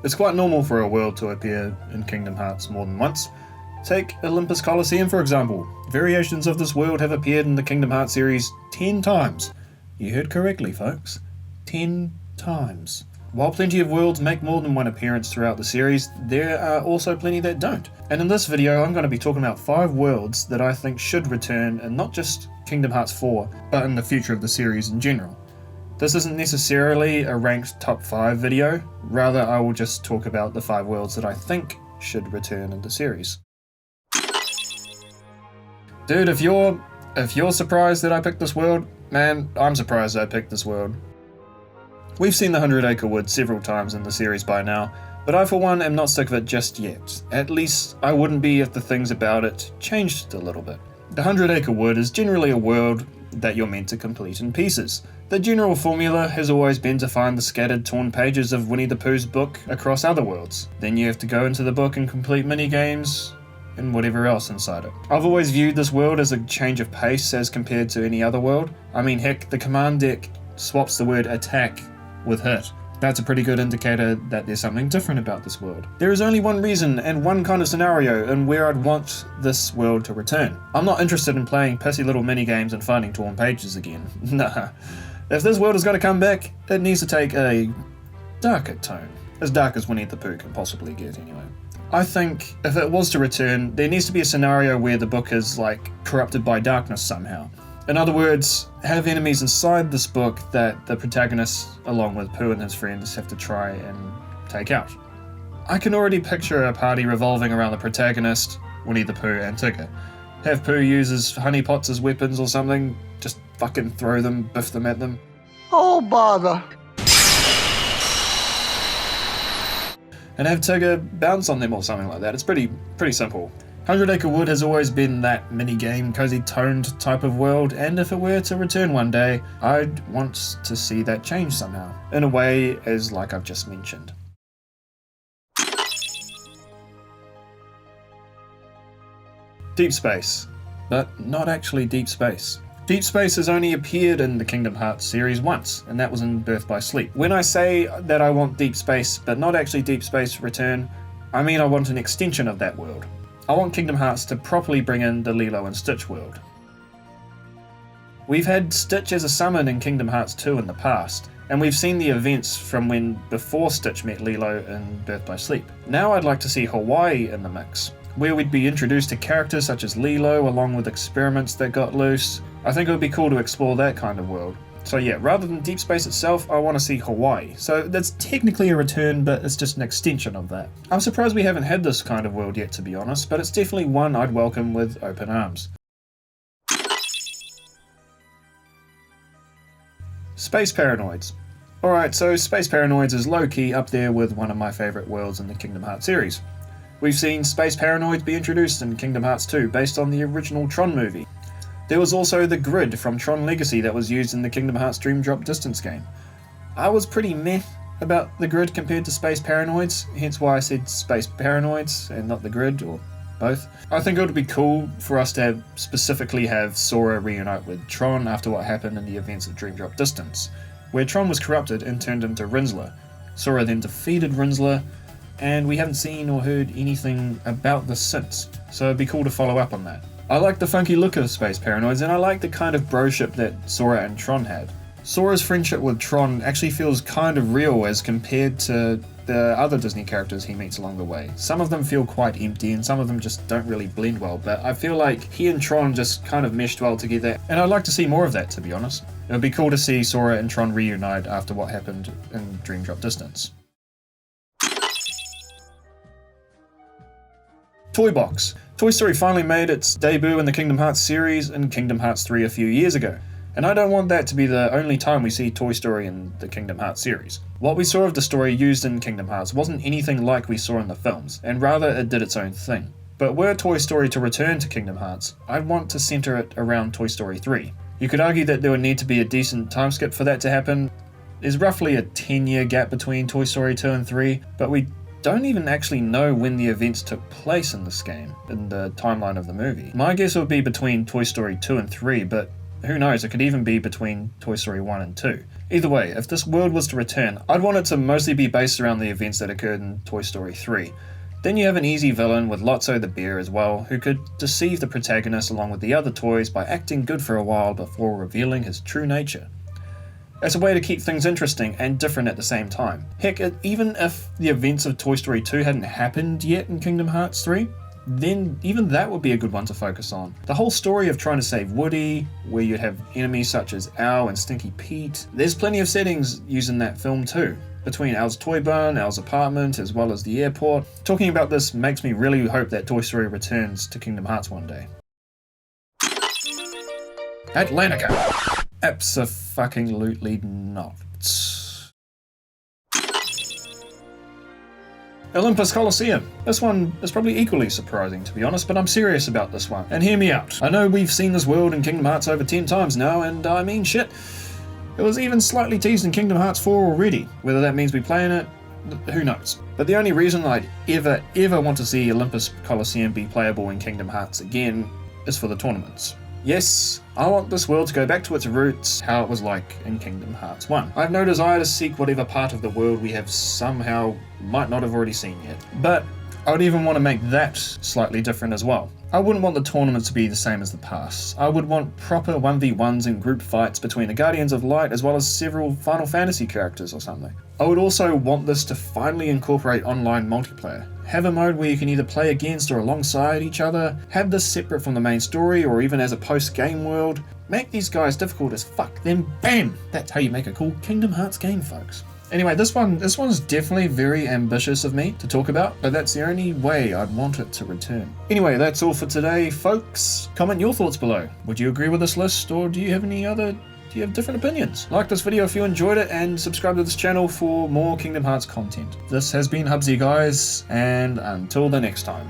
It's quite normal for a world to appear in Kingdom Hearts more than once. Take Olympus Coliseum for example. Variations of this world have appeared in the Kingdom Hearts series 10 times. You heard correctly, folks. 10 times. While plenty of worlds make more than one appearance throughout the series, there are also plenty that don't. And in this video I'm going to be talking about 5 worlds that I think should return in not just Kingdom Hearts 4, but in the future of the series in general. This isn't necessarily a ranked top 5 video, rather I will just talk about the 5 worlds that I think should return in the series. Dude, if you're surprised that I picked this world, man, I'm surprised I picked this world. We've seen the 100 Acre Wood several times in the series by now, but I for one am not sick of it just yet. At least I wouldn't be if the things about it changed a little bit. The 100 Acre Wood is generally a world that you're meant to complete in pieces. The general formula has always been to find the scattered torn pages of Winnie the Pooh's book across other worlds. Then you have to go into the book and complete minigames and whatever else inside it. I've always viewed this world as a change of pace as compared to any other world. I mean, heck, the command deck swaps the word attack with hit. That's a pretty good indicator that there's something different about this world. There is only one reason and one kind of scenario in where I'd want this world to return. I'm not interested in playing pissy little minigames and finding torn pages again. Nah. If this world is going to come back, it needs to take a darker tone. As dark as Winnie the Pooh can possibly get anyway. I think if it was to return, there needs to be a scenario where the book is like corrupted by darkness somehow. In other words, have enemies inside this book that the protagonist, along with Pooh and his friends, have to try and take out. I can already picture a party revolving around the protagonist, Winnie the Pooh and Tigger. Have Pooh use his honeypots as weapons or something, just fucking throw them, biff them at them. Oh bother! And have Tigger bounce on them or something like that. It's pretty simple. 100 Acre Wood has always been that mini-game, cozy toned type of world, and if it were to return one day, I'd want to see that change somehow, in a way as like I've just mentioned. Deep Space, but not actually Deep Space. Deep Space has only appeared in the Kingdom Hearts series once, and that was in Birth by Sleep. When I say that I want Deep Space, but not actually Deep Space return, I mean I want an extension of that world. I want Kingdom Hearts to properly bring in the Lilo and Stitch world. We've had Stitch as a summon in Kingdom Hearts 2 in the past, and we've seen the events from when before Stitch met Lilo in Birth by Sleep. Now I'd like to see Hawaii in the mix, where we'd be introduced to characters such as Lilo along with experiments that got loose. I think it would be cool to explore that kind of world. So yeah, rather than Deep Space itself, I want to see Hawaii. So that's technically a return, but it's just an extension of that. I'm surprised we haven't had this kind of world yet, to be honest, but it's definitely one I'd welcome with open arms. Space Paranoids. Alright, so Space Paranoids is low-key up there with one of my favourite worlds in the Kingdom Hearts series. We've seen Space Paranoids be introduced in Kingdom Hearts 2 based on the original Tron movie. There was also the grid from Tron Legacy that was used in the Kingdom Hearts Dream Drop Distance game. I was pretty meh about the grid compared to Space Paranoids, hence why I said Space Paranoids and not the grid, or both. I think it would be cool for us to specifically have Sora reunite with Tron after what happened in the events of Dream Drop Distance, where Tron was corrupted and turned into Rinzler. Sora then defeated Rinzler, and we haven't seen or heard anything about this since, so it'd be cool to follow up on that. I like the funky look of Space Paranoids, and I like the kind of broship that Sora and Tron had. Sora's friendship with Tron actually feels kind of real as compared to the other Disney characters he meets along the way. Some of them feel quite empty and some of them just don't really blend well, but I feel like he and Tron just kind of meshed well together, and I'd like to see more of that, to be honest. It would be cool to see Sora and Tron reunite after what happened in Dream Drop Distance. Toy Box. Toy Story finally made its debut in the Kingdom Hearts series in Kingdom Hearts 3 a few years ago, and I don't want that to be the only time we see Toy Story in the Kingdom Hearts series. What we saw of the story used in Kingdom Hearts wasn't anything like we saw in the films, and rather it did its own thing. But were Toy Story to return to Kingdom Hearts, I'd want to centre it around Toy Story 3. You could argue that there would need to be a decent time skip for that to happen. There's roughly a 10-year gap between Toy Story 2 and 3, but we don't even actually know when the events took place in this game, in the timeline of the movie. My guess would be between Toy Story 2 and 3, but who knows, it could even be between Toy Story 1 and 2. Either way, if this world was to return, I'd want it to mostly be based around the events that occurred in Toy Story 3. Then you have an easy villain with Lotso the bear as well, who could deceive the protagonist along with the other toys by acting good for a while before revealing his true nature. It's a way to keep things interesting and different at the same time. Heck, even if the events of Toy Story 2 hadn't happened yet in Kingdom Hearts 3, then even that would be a good one to focus on. The whole story of trying to save Woody, where you'd have enemies such as Al and Stinky Pete, there's plenty of settings used in that film too. Between Al's toy barn, Al's apartment, as well as the airport. Talking about this makes me really hope that Toy Story returns to Kingdom Hearts one day. Atlantica! Abso-fucking-lutely not. Olympus Coliseum. This one is probably equally surprising, to be honest, but I'm serious about this one. And hear me out. I know we've seen this world in Kingdom Hearts over 10 times now, and I mean shit. It was even slightly teased in Kingdom Hearts 4 already. Whether that means we play in it, who knows. But the only reason I'd ever want to see Olympus Coliseum be playable in Kingdom Hearts again is for the tournaments. Yes, I want this world to go back to its roots, how it was like in Kingdom Hearts 1. I have no desire to seek whatever part of the world we have somehow might not have already seen yet. But I would even want to make that slightly different as well. I wouldn't want the tournaments to be the same as the past. I would want proper 1v1s and group fights between the Guardians of Light as well as several Final Fantasy characters or something. I would also want this to finally incorporate online multiplayer. Have a mode where you can either play against or alongside each other, have this separate from the main story or even as a post-game world. Make these guys difficult as fuck, then BAM! That's how you make a cool Kingdom Hearts game, folks. Anyway, this one's definitely very ambitious of me to talk about, but that's the only way I'd want it to return. Anyway, that's all for today, folks. Comment your thoughts below. Would you agree with this list, or do you have different opinions? Like this video if you enjoyed it, and subscribe to this channel for more Kingdom Hearts content. This has been Hubsy, guys, and until the next time.